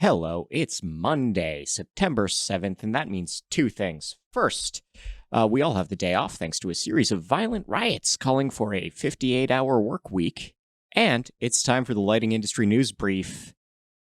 Hello, it's Monday, September 7th, and that means two things. First, we all have the day off thanks to a series of violent riots calling for a 58-hour work week. And it's time for the lighting industry news brief,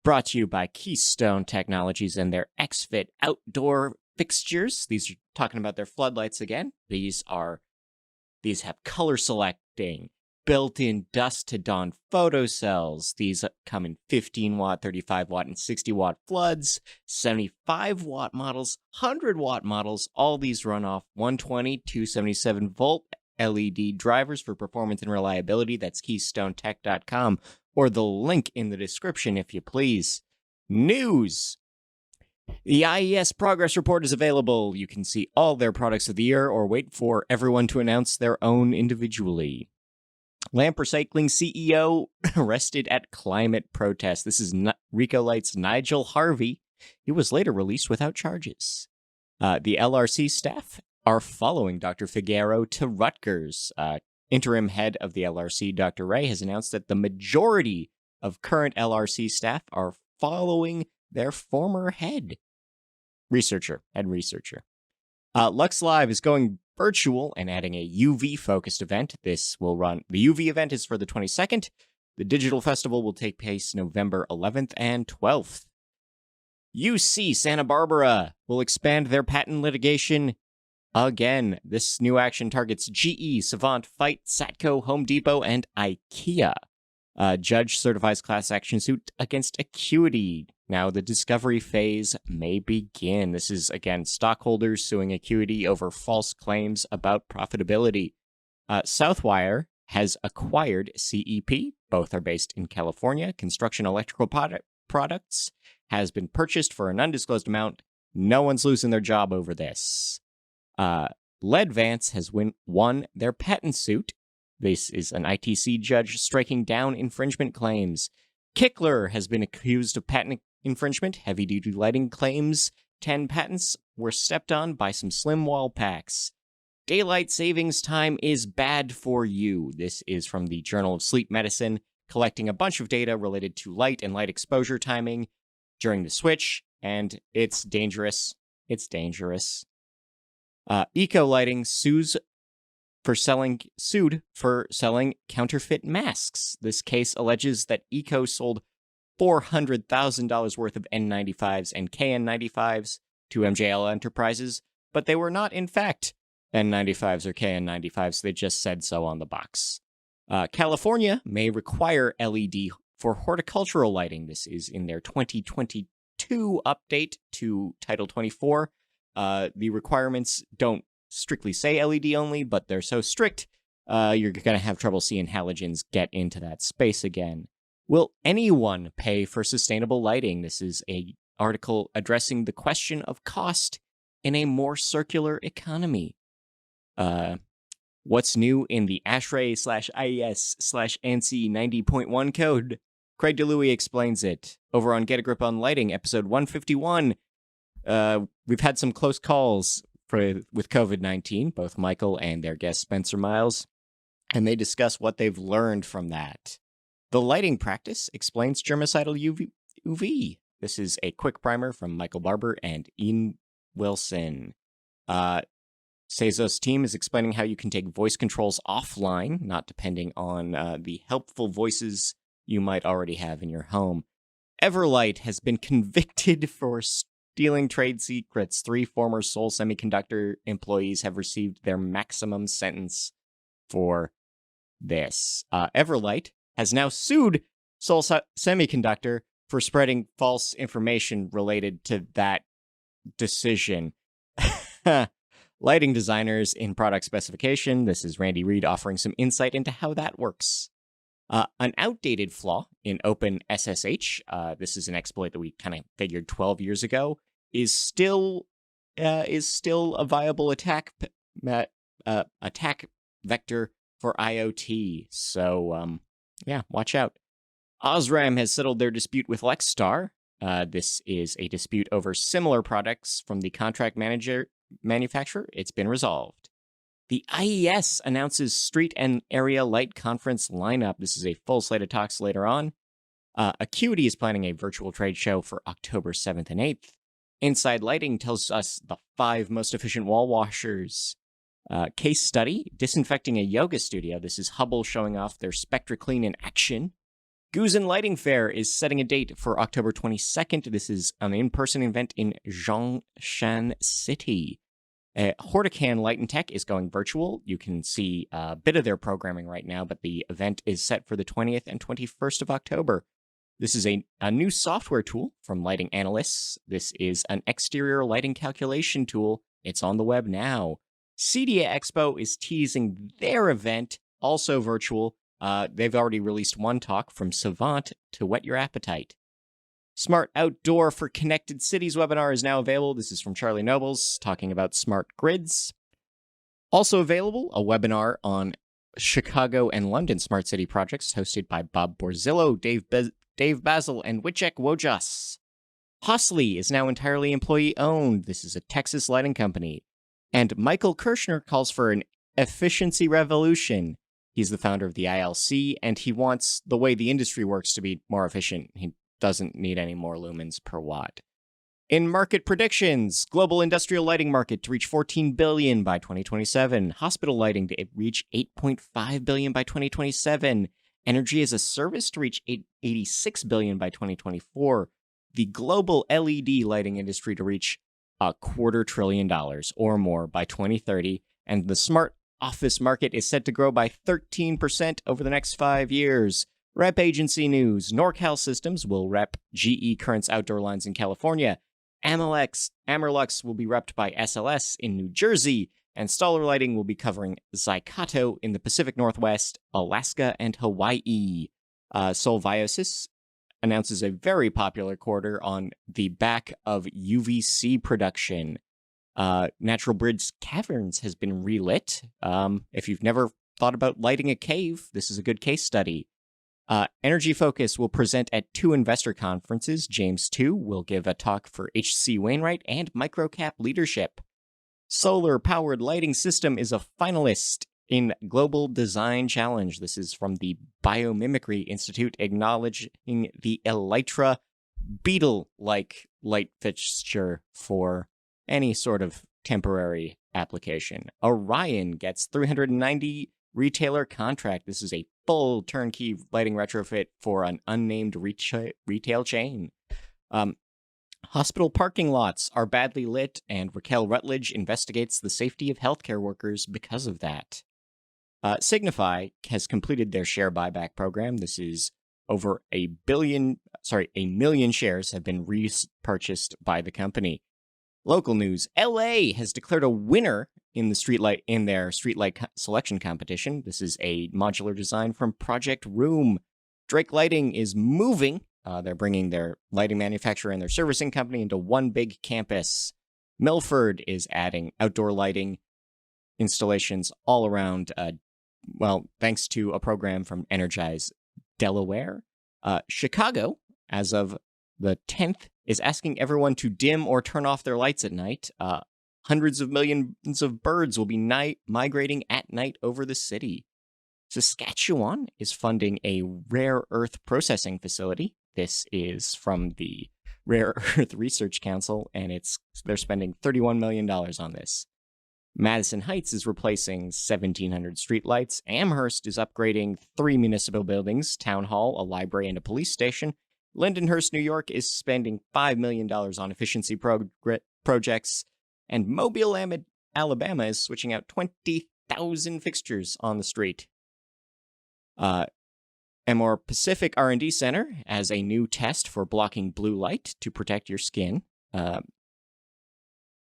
brought to you by Keystone Technologies and their XFit outdoor fixtures. These are talking about their floodlights again. These have color selecting, built-in dusk-to-dawn photocells. These come in 15-watt, 35-watt, and 60-watt floods, 75-watt models, 100-watt models. All these run off 120, 277-volt LED drivers for performance and reliability. That's KeystoneTech.com, or the link in the description if you please. News! The Ies Progress Report is available. You can see all their products of the year or wait for everyone to announce their own individually. Lamp Recycling CEO arrested at climate protest. This is Ricolight's Nigel Harvey. He was later released without charges. The LRC staff are following Dr. Figueroa to Rutgers. Interim head of the LRC, Dr. Ray, has announced that the majority of current LRC staff are following their former head researcher. Lux Live is going virtual and adding a UV-focused event. The UV event is for the 22nd. The digital festival will take place November 11th and 12th. UC Santa Barbara will expand their patent litigation again. This new action targets GE, Savant, Fight, Satco, Home Depot, and IKEA. Judge certifies class action suit against Acuity. Now the discovery phase may begin. This is, again, stockholders suing Acuity over false claims about profitability. Southwire has acquired CEP. Both are based in California. Construction Electrical Products has been purchased for an undisclosed amount. No one's losing their job over this. Ledvance has won their patent suit. This is an ITC judge striking down infringement claims. Kickler has been accused of patent infringement. Heavy-duty lighting claims 10 patents were stepped on by some slim wall packs. Daylight savings time is bad for you. This is from the Journal of Sleep Medicine, collecting a bunch of data related to light and light exposure timing during the switch, and it's dangerous. It's dangerous. Eco Lighting sued for selling counterfeit masks. This case alleges that Eco sold $400,000 worth of N95s and KN95s to MJL Enterprises, but they were not, in fact, N95s or KN95s. They just said so on the box. California may require LED for horticultural lighting. This is in their 2022 update to Title 24. The requirements don't strictly say LED only, but they're so strict, you're going to have trouble seeing halogens get into that space again. Will anyone pay for sustainable lighting? This is an article addressing the question of cost in a more circular economy. What's new in the ASHRAE/IES/ANSI 90.1 code? Craig DeLuey explains it over on Get a Grip on Lighting, episode 151. We've had some close calls with COVID-19, both Michael and their guest Spencer Miles, and they discuss what they've learned from that. The Lighting Practice explains germicidal UV. This is a quick primer from Michael Barber and Ian Wilson. Sezos' team is explaining how you can take voice controls offline, not depending on the helpful voices you might already have in your home. Everlight has been convicted for stealing trade secrets. 3 former Seoul Semiconductor employees have received their maximum sentence for this. Everlight has now sued Seoul Semiconductor for spreading false information related to that decision. Lighting designers in product specification. This is Randy Reed offering some insight into how that works. An outdated flaw in OpenSSH, this is an exploit that we kind of figured 12 years ago, is still a viable attack vector for IoT. So, watch out. Osram has settled their dispute with Lexstar. This is a dispute over similar products from the contract manufacturer. It's been resolved. The IES announces street and area light conference lineup. This is a full slate of talks later on. Acuity is planning a virtual trade show for October 7th and 8th. Inside Lighting tells us the 5 most efficient wall washers. Case study, disinfecting a yoga studio. This is Hubble showing off their SpectraClean in action. Guzen Lighting Fair is setting a date for October 22nd. This is an in-person event in Zhongshan City. Horticultural Light and Tech is going virtual. You can see a bit of their programming right now, but the event is set for the 20th and 21st of October. This is a new software tool from lighting analysts. This is an exterior lighting calculation tool. It's on the web now. CEDIA Expo is teasing their event, also virtual. They've already released one talk, From Savant to Whet Your Appetite. Smart Outdoor for Connected Cities webinar is now available. This is from Charlie Nobles, talking about smart grids. Also available, a webinar on Chicago and London smart city projects, hosted by Bob Borzillo, Dave Basil, and Wojciech Wojas. Hosley is now entirely employee-owned. This is a Texas lighting company. And Michael Kirshner calls for an efficiency revolution. He's the founder of the ILC, and he wants the way the industry works to be more efficient. He doesn't need any more lumens per watt. In market predictions, global industrial lighting market to reach $14 billion by 2027. Hospital lighting to reach $8.5 billion by 2027. Energy as a service to reach $86 billion by 2024. The global LED lighting industry to reach $250 billion or more by 2030. And the smart office market is set to grow by 13% over the next 5 years. Rep agency news. NorCal Systems will rep GE Current's outdoor lines in California. Amerlux will be repped by SLS in New Jersey. And Stoller Lighting will be covering Zycato in the Pacific Northwest, Alaska, and Hawaii. Solviosis announces a very popular quarter on the back of UVC production. Natural Bridge Caverns has been relit. If you've never thought about lighting a cave, this is a good case study. Energy Focus will present at 2 investor conferences. James Tu will give a talk for H.C. Wainwright and Microcap Leadership. Solar-powered lighting system is a finalist in Global Design Challenge. This is from the Biomimicry Institute, acknowledging the Elytra beetle-like light fixture for any sort of temporary application. Orion gets 390 retailer contract. This is a full turnkey lighting retrofit for an unnamed retail chain. Hospital parking lots are badly lit, and Raquel Rutledge investigates the safety of healthcare workers because of that. Signify has completed their share buyback program. This is over a million shares have been repurchased by the company. Local news: LA has declared a winner in their streetlight selection competition. This is a modular design from Project Room. Drake Lighting is moving. They're bringing their lighting manufacturer and their servicing company into one big campus. Milford is adding outdoor lighting installations all around, thanks to a program from Energize Delaware. Chicago, as of the 10th, is asking everyone to dim or turn off their lights at night. Hundreds of millions of birds will be migrating at night over the city. Saskatchewan is funding a rare earth processing facility. This is from the Rare Earth Research Council, and they're spending $31 million on this. Madison Heights is replacing 1,700 streetlights. Amherst is upgrading 3 municipal buildings, town hall, a library, and a police station. Lindenhurst, New York is spending $5 million on efficiency projects. And Mobile, Alabama is switching out 20,000 fixtures on the street. Emor Pacific R&D Center has a new test for blocking blue light to protect your skin.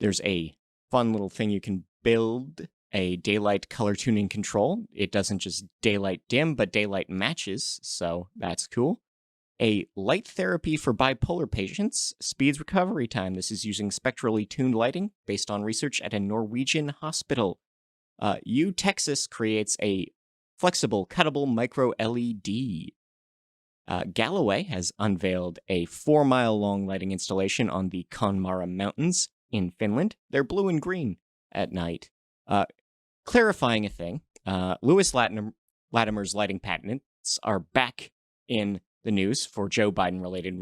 There's a fun little thing you can build, a daylight color tuning control. It doesn't just daylight dim, but daylight matches, so that's cool. A light therapy for bipolar patients speeds recovery time. This is using spectrally tuned lighting based on research at a Norwegian hospital. Texas creates a flexible, cuttable micro LED. Galloway has unveiled a 4-mile-long lighting installation on the Conmara Mountains in Finland. They're blue and green at night. Clarifying a thing, Lewis Latimer's lighting patents are back in the news for Joe Biden-related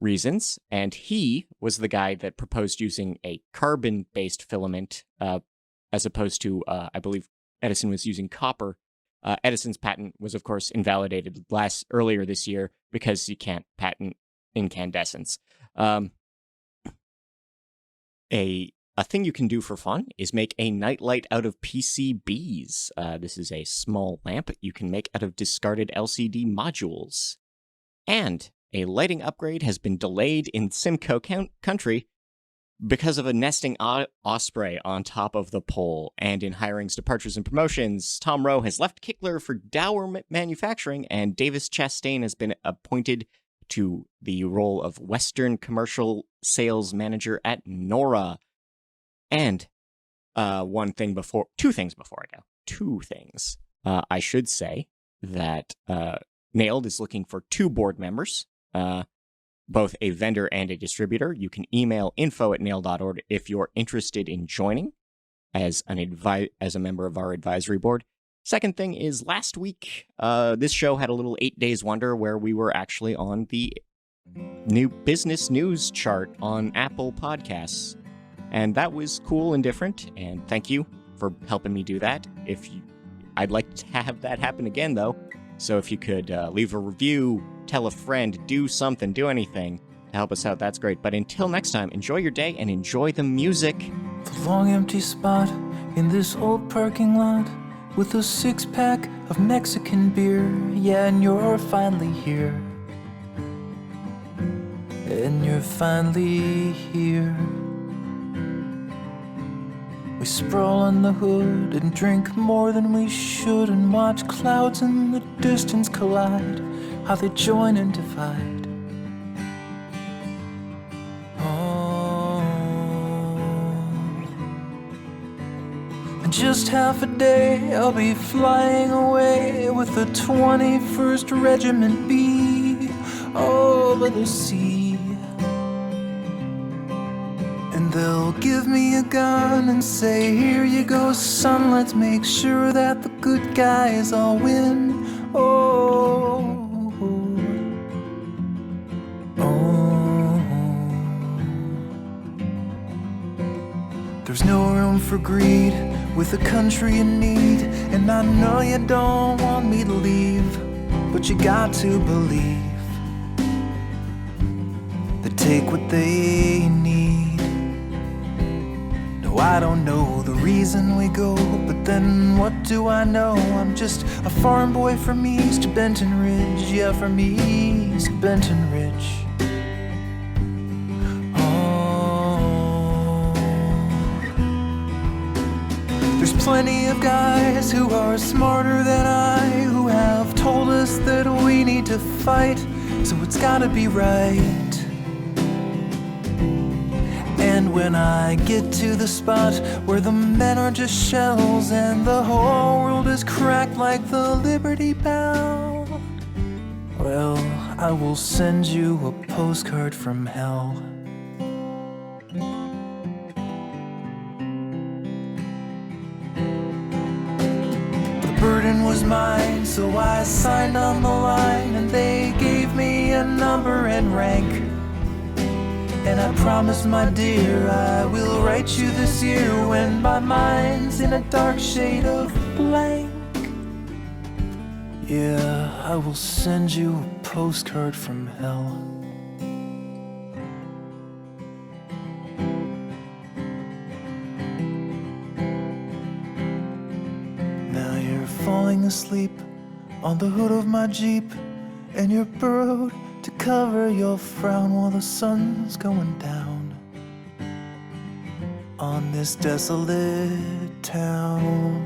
reasons, and he was the guy that proposed using a carbon-based filament as opposed to, I believe, Edison was using copper. Edison's patent was, of course, invalidated earlier this year because you can't patent incandescence. A thing you can do for fun is make a nightlight out of PCBs. This is a small lamp you can make out of discarded LCD modules. And a lighting upgrade has been delayed in Simcoe country because of a nesting osprey on top of the pole. And in hirings, departures, and promotions, Tom Rowe has left Kickler for Dower Manufacturing, and Davis Chastain has been appointed to the role of Western Commercial Sales Manager at Nora. And two things before I go. I should say that Nailed is looking for 2 board members, both a vendor and a distributor. You can email info@nailed.org if you're interested in joining as a member of our advisory board. Second thing is, last week, this show had a little 8 Days Wonder where we were actually on the new business news chart on Apple Podcasts. And that was cool and different, and thank you for helping me do that. I'd like to have that happen again, though. So if you could leave a review, tell a friend, do something, do anything to help us out, that's great. But until next time, enjoy your day and enjoy the music. The long empty spot in this old parking lot with a 6-pack of Mexican beer. Yeah, and you're finally here. And you're finally here. We sprawl on the hood and drink more than we should, and watch clouds in the distance collide, how they join and divide. Oh. In just half a day I'll be flying away with the 21st Regiment B over the sea. And they'll give me a gun and say, here you go, son, let's make sure that the good guys all win. Oh, oh. There's no room for greed with a country in need, and I know you don't want me to leave, but you got to believe they take what they need. I don't know the reason we go, but then what do I know? I'm just a farm boy from East Benton Ridge. Yeah, from East Benton Ridge. Oh. There's plenty of guys who are smarter than I, who have told us that we need to fight, so it's gotta be right. And when I get to the spot where the men are just shells and the whole world is cracked like the Liberty Bell, well, I will send you a postcard from hell. The burden was mine, so I signed on the line, and they gave me a number and rank. And I promise, my dear, I will write you this year when my mind's in a dark shade of blank. Yeah, I will send you a postcard from hell. Now you're falling asleep on the hood of my Jeep, and you're burrowed to cover your frown while the sun's going down on this desolate town.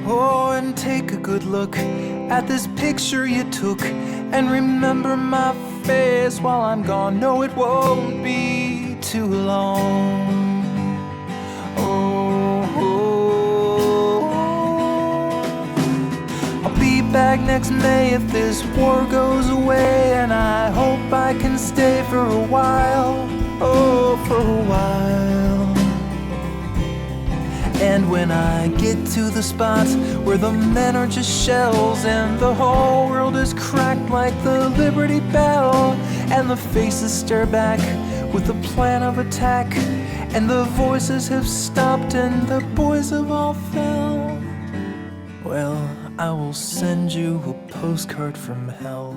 Oh, and take a good look at this picture you took, and remember my face while I'm gone. No, it won't be too long. Oh, oh, oh. I'll be back next May if this war goes away, and I hope I can stay for a while. Oh, for a while. And when I get to the spot where the men are just shells and the whole world is cracked like the Liberty Bell, and the faces stare back with a plan of attack, and the voices have stopped and the boys have all fell, well, I will send you a postcard from hell.